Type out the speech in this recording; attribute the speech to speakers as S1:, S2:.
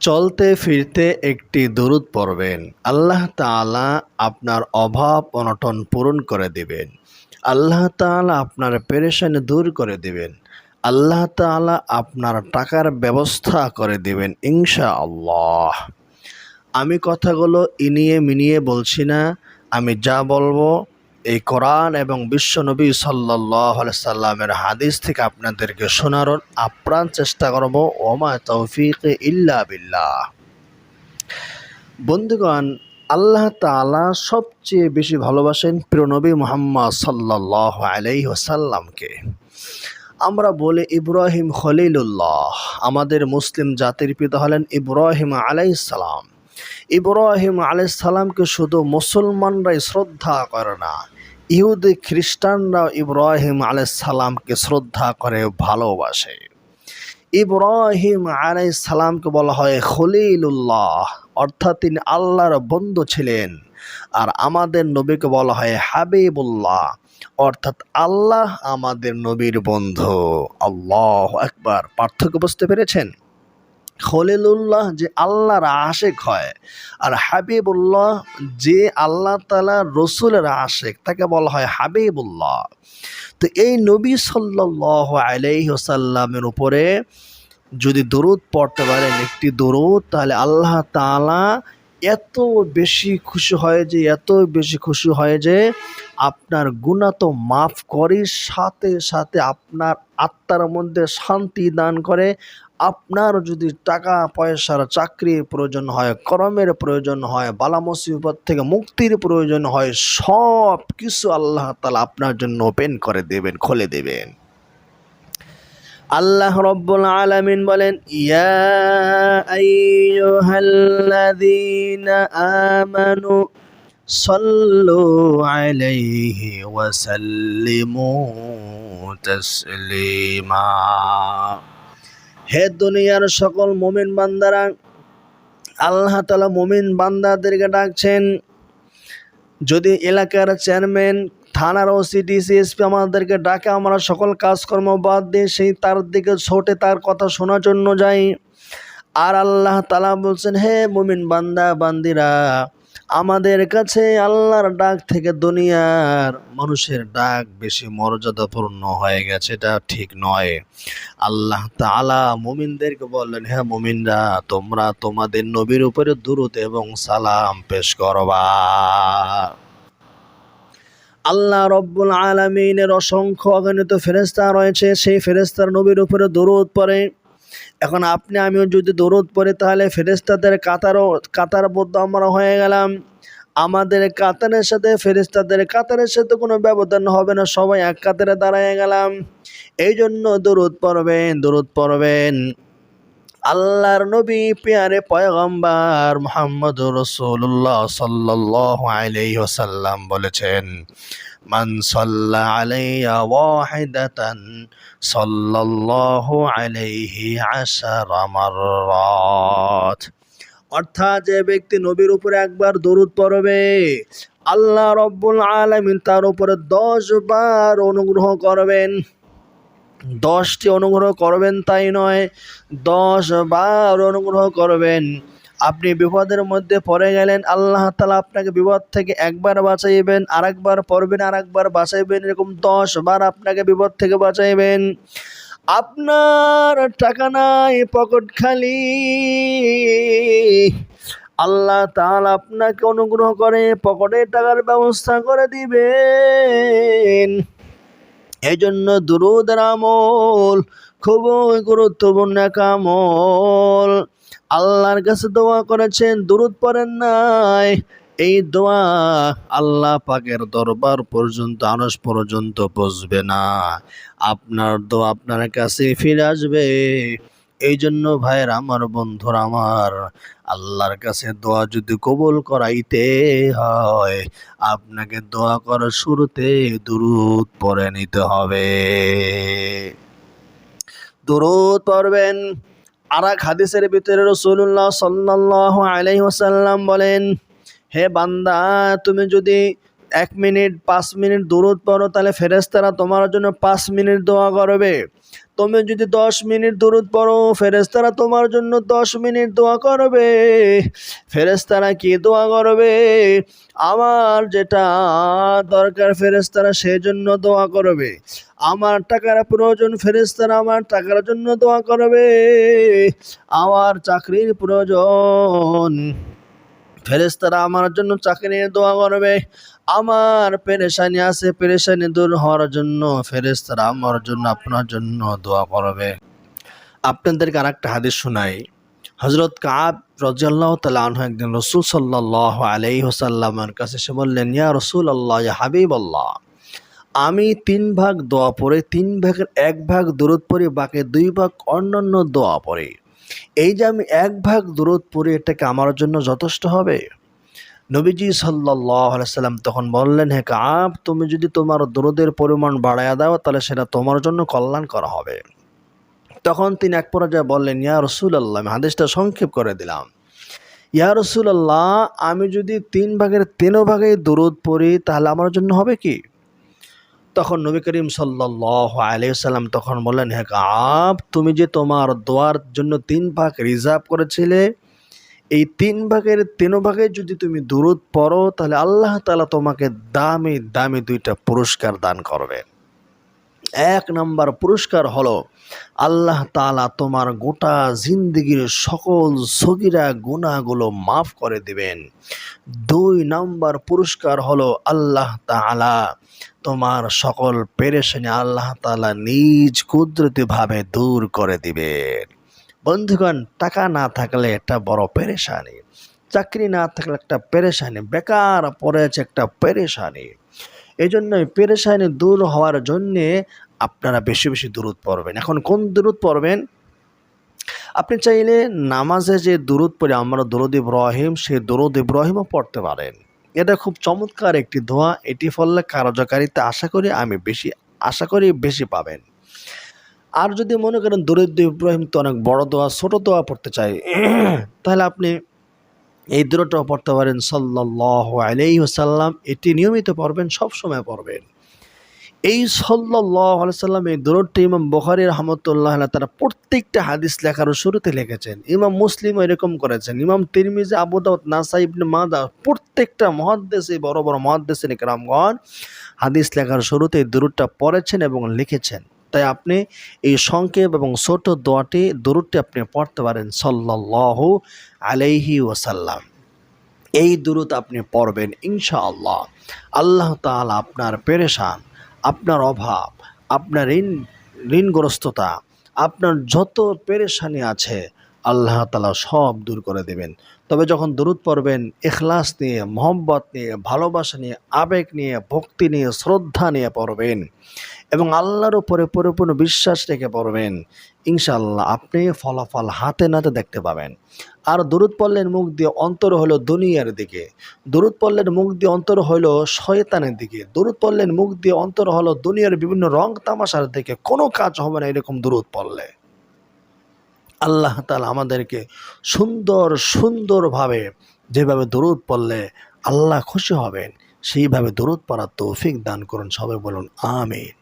S1: চলতে ফিরতে একটি দরুদ পড়বেন। আল্লাহ তাআলা আপনার অভাব অনটন পূরণ করে দিবেন। আল্লাহ তাআলা আপনার পেরেশানি দূর করে দিবেন। আল্লাহ তাআলা আপনার টাকার ব্যবস্থা করে দিবেন ইনশাআল্লাহ। আমি কথাগুলো ইনিয়ে মিনিয়ে বলছি না। আমি যা বলবো এই কোরআন এবং বিশ্বনবী সাল্লাল্লাহু আলাইহি সাল্লামের হাদিস থেকে আপনাদেরকে শোনানোর আপ্রাণ চেষ্টা করব। ওমা তৌফিক ইল্লা বিল্লাহ। বন্ধুগণ, আল্লাহ তাআলা সবচেয়ে বেশি ভালোবাসেন প্রিয় নবী মুহাম্মদ সাল্লাল্লাহু আলাইহি ওয়াসাল্লামকে। আমরা বলি ইব্রাহিম খলিলুল্লাহ। আমাদের মুসলিম জাতির পিতা হলেন ইব্রাহিম আলাইহিস সালাম। ইব্রাহিম আলাইহিস সালামকে শুধু মুসলমানরাই শ্রদ্ধা করে না, ইহুদি খ্রিস্টানরাও ইব্রাহিম আলাইহিস সালামকে শ্রদ্ধা করে, ভালোবাসে। ইব্রাহিম আলাইহিস সালামকে বলা হয় খলিলুল্লাহ, অর্থাৎ তিনি আল্লাহর বন্ধু ছিলেন। আর আমাদের নবীকে বলা হয় হাবিবুল্লাহ, অর্থাৎ আল্লাহ আমাদের নবীর বন্ধু। আল্লাহু আকবার। পার্থক্য বুঝতে পেরেছেন? খলিলুল্লাহ যে আল্লাহর আশেক হয়, আর হাবিবুল্লাহ যে আল্লাহ তাআলার রসুলের আশেক, তাকে বলা হয় হাবিবুল্লাহ। তো এই নবী সাল্লাল্লাহু আলাইহি ওয়াসাল্লামের উপরে যদি দরুদ পড়তে পারেন একটি দরুদ, তাহলে আল্লাহ তাআলা এত বেশি খুশি হয় যে আপনার গুনাহ তো মাফ করে, সাথে সাথে আপনার আত্মার মধ্যে শান্তি দান করে। আপনার যদি টাকা পয়সার চাকরির প্রয়োজন হয়, কর্মের প্রয়োজন হয়, বালা মুসিবত থেকে মুক্তির প্রয়োজন হয়, সব কিছু আল্লাহ তাআলা আপনার জন্য ওপেন করে দেবেন, খুলে দেবেন। আল্লাহ রব্বুল আলামিন বলেন, ইয়া আইয়ুহাল্লাযীনা আমানু সাল্লু আলাইহি ওয়া সাল্লিমু তাসলিমা। হে দুনিয়ার সকল মুমিন বান্দারা, আল্লাহ তাআলা মুমিন বান্দাদেরকে ডাকছেন। যদি এলাকার চেয়ারম্যান, থানার ওসি, ডিসি, এসপি আমাদেরকে ডাকে, আমরা সকল কাজকর্ম বাদ দিয়ে সেই তার দিকে ছোটে তার কথা শোনার জন্য যাই। আর আল্লাহ তাআলা বলছেন, হে মুমিন বান্দা বান্দিরা, আমাদের কাছে আল্লাহর ডাক থেকে দুনিয়ার মানুষের ডাক বেশি মর্যাদাপূর্ণ হয়ে গেছে। এটা ঠিক নয়। আল্লাহ তাআলা মুমিনদেরকে বললেন, হে মুমিনরা, তোমরা তোমাদের নবীর উপরে দুরূদ এবং সালাম পেশ করবা। আল্লাহ রব্বুল আলামিনের অসংখ্য অগণিত ফেরেশতা রয়েছে, সেই ফেরেশতার নবীর উপরে দরুদ পড়ে। এখন আপনি আমিও যদি দরুদ পড়ি, তাহলে ফেরেশতাদের কাতারবদ্ধ আমরা হয়ে গেলাম। আমাদের কাতারের সাথে ফেরেশতাদের কাতারের সাথে কোনো ব্যবধান হবে না, সবাই এক কাতারে দাঁড়ায় গেলাম। এই জন্য দরুদ পড়বেন। আল্লাহর নবী পেয়ারে পয়গম্বর মুহাম্মদুর রাসূলুল্লাহ সাল্লাল্লাহু আলাইহি ওয়াসাল্লাম বলেছেন, মান সাল্লা আলাইয়া ওয়াহিদাতান সাল্লাল্লাহু আলাইহি আশারা মাররাত। অর্থাৎ যে ব্যক্তি নবীর উপরে একবার দরুদ পড়বে, আল্লাহ রব্বুল আলামিন তার উপরে 10 বার অনুগ্রহ করবেন। 10টি অনুগ্রহ করবেন তাই নয়, 10 বার অনুগ্রহ করবেন। আপনি বিপদের মধ্যে পড়ে গেলেন, আল্লাহ তাআলা আপনাকে বিপদ থেকে একবার বাঁচাইবেন, আরেকবার পড়বেন, আরেকবার বাঁচাইবেন, এরকম 10 বার আপনাকে বিপদ থেকে বাঁচাইবেন। আপনার টাকা নাই, পকেট খালি, আল্লাহ তাআলা আপনাকে অনুগ্রহ করে পকেটে টাকার ব্যবস্থা করে দিবেন। এই জন্য দুরূদের আমল খুবই গুরুত্বপূর্ণ এক আমল। আল্লাহর কাছে দোয়া করেছেন, দুরূদ পড়েন নাই। এই দোয়া আল্লাহ পাকের দরবার পর্যন্ত, আরশ পর্যন্ত পৌঁছবে না। আপনার দোয়া আপনার কাছে ফিরে আসবে। এই জন্য ভাইয়ের আমার, বন্ধুরা আমার, আল্লাহর কাছে দোয়া যদি কবুল করাইতে হয়, আপনাকে দোয়া করার শুরুতে দুরূদ পড়ে নিতে হবে। দুরূদ পড়বেন। আর এক হাদিসের ভিতরে রাসূলুল্লাহ সাল্লাল্লাহু আলাইহি ওয়াসাল্লাম বলেন, হে বান্দা, তুমি যদি 1 মিনিট 5 মিনিট দুরূদ পড়ো, তাহলে ফেরেশতারা তোমার জন্য 5 মিনিট দোয়া করবে। তুমি যদি 10 মিনিট দরুদ পড়ো, ফেরেশতারা তোমার জন্য 10 মিনিট দোয়া করবে। ফেরেশতারা কি দোয়া করবে? আমার যেটা দরকার ফেরেশতারা সেই জন্য দোয়া করবে। আমার টাকার প্রয়োজন, ফেরেশতারা আমার টাকার জন্য দোয়া করবে। আমার চাকরির প্রয়োজন, ফেরেশতারা আমার জন্য চাকরি নিয়ে দোয়া করবে। আমার পেরেশানি আছে, পেরেশানি দূর হওয়ার জন্য ফেরেশতারা আমার জন্য, আপনার জন্য দোয়া করবে। আপনাদেরকে আরেকটা হাদিস শোনাই। হযরত কাব রাদিয়াল্লাহু তাআলা আনহু একদিন রাসূল সাল্লাল্লাহু আলাইহি ওয়াসাল্লামের কাছে এসে বললেন, ইয়া রাসূলুল্লাহ, ইয়া হাবিবাল্লাহ, আমি 3 ভাগ দোয়া পড়ে 3 ভাগের 1 ভাগ দরুদ পড়ি, বাকি 2 ভাগ অন্যান্য দোয়া পড়ি। এই যে আমি 1 ভাগ দরুদ পড়ি, এটা কি আমার জন্য যথেষ্ট হবে? নবীজি সাল্লাল্লাহু আলাইহি সাল্লাম তখন বললেন, হে কাব, তুমি যদি তোমার দরুদের পরিমাণ বাড়ায়া দাও তাহলে সেটা তোমার জন্য কল্যাণ করা হবে। তখন তিনি এক পর্যায়ে বললেন, ইয়া রাসূলুল্লাহ, আমি হাদিসটা সংক্ষেপ করে দিলাম, ইয়া রাসূলুল্লাহ, আমি যদি 3 ভাগের 3 ভাগে দরুদ পড়ি তাহলে আমার জন্য হবে কি? তখন নবী করিম সাল্লাল্লাহু আলাইহি ওয়াসাল্লাম তখন বললেন, হে কাব, তুমি যে তোমার দোয়ার জন্য 3 ভাগ রিজার্ভ করেছিলে, এই 3 ভাগের 3 ভাগে যদি তুমি দরুদ পড়ো তাহলে আল্লাহ তাআলা তোমাকে দামি দামি 2টা পুরস্কার দান করবে। 1 নাম্বার পুরস্কার হলো আল্লাহ তাআলা তোমার গোটা জিন্দেগীর সকল সগীরা গুনাহগুলো মাফ করে দিবেন। 2 নাম্বার পুরস্কার হলো আল্লাহ তাআলা তোমার সকল পেরেশানি আল্লাহ তাআলা নিজ কুদরতিভাবে দূর করে দিবেন। বন্ধুগণ, টাকা না থাকলে একটা বড় পেরেশানি, চাকরি না থাকলে একটা পেরেশানি, বেকার পড়ে আছে একটা পেরেশানি। এই জন্যই পেরেশানি দূর হওয়ার জন্যে আপনারা বেশি বেশি দরুদ পড়বেন। এখন কোন দরুদ পড়বেন? আপনি চাইলে নামাজে যে দরুদ পড়ি আমরা দরুদ ইব্রাহিম, সেই দরুদ ইব্রাহিমও পড়তে পারেন। এটা খুব চমৎকার একটি দোয়া। এটি পড়লে কার্যকারিতা আশা করি বেশি পাবেন। আর যদি মনে করেন দরুদ ইব্রাহিম তো অনেক বড় দোয়া, ছোট দোয়া পড়তে চাই, তাহলে আপনি এই দোয়াটাও পড়তে পারেন, সাল্লাল্লাহু আলাইহি ওয়াসাল্লাম। এটি নিয়মিত পড়বেন, সব সময় পড়বেন। এই সাল্লাল্লাহু আলাইহি ওয়াসাল্লাম এই দরুদটি ইমাম বুখারী রাহমাতুল্লাহ আলাইহি তারা প্রত্যেকটা হাদিস লেখার শুরুতে লিখেছেন। ইমাম মুসলিমও এরকম করেছেন। ইমাম তিরমিজি, আবু দাউদ, নাসাই, ইবনে মাজাহ প্রত্যেকটা মুহাদ্দিস, বড় বড় মুহাদ্দিসিন কিরামগণ হাদিস লেখার শুরুতে এই দরুদটা পড়েছেন এবং লিখেছেন। তাই আপনি এই সংক্ষেপ এবং ছোট দরুদটি আপনি পড়তে পারেন, সাল্লাল্লাহু আলাইহি ওয়াসাল্লাম। এই দরুদ আপনি পড়বেন ইনশাআল্লাহ। আল্লাহ তাআলা আপনার পেরেশান, আপনার অভাব, আপনার ঋণগ্রস্ততা, আপনার যত পেরেশানি আছে আল্লাহ তাআলা সব দূর করে দেবেন। তবে যখন দরুদ পড়বেন ইখলাস নিয়ে, মহব্বত নিয়ে, ভালোবাসা নিয়ে, আবেগ নিয়ে, ভক্তি নিয়ে, শ্রদ্ধা নিয়ে পড়বেন এবং আল্লাহর উপরে পরিপূর্ণ বিশ্বাস রেখে পড়বেন, ইনশাআল্লাহ আপনি ফলাফল হাতে নাতে দেখতে পাবেন। আর দরুদ পড়লেন মুখ দিয়ে, অন্তর হলো দুনিয়ার দিকে। দরুদ পড়লেন মুখ দিয়ে, অন্তর হলো শয়তানের দিকে। দরুদ পড়লেন মুখ দিয়ে, অন্তর হলো দুনিয়ার বিভিন্ন রং তামাশার দিকে। কোনো কাজ হবে না এরকম দরুদ পড়লে। আল্লাহ তাআলা আমাদেরকে সুন্দরভাবে যেভাবে দরুদ পড়লে আল্লাহ খুশি হবেন সেইভাবে দরুদ পড়ার তৌফিক দান করুন। সবাই বলুন আমিন।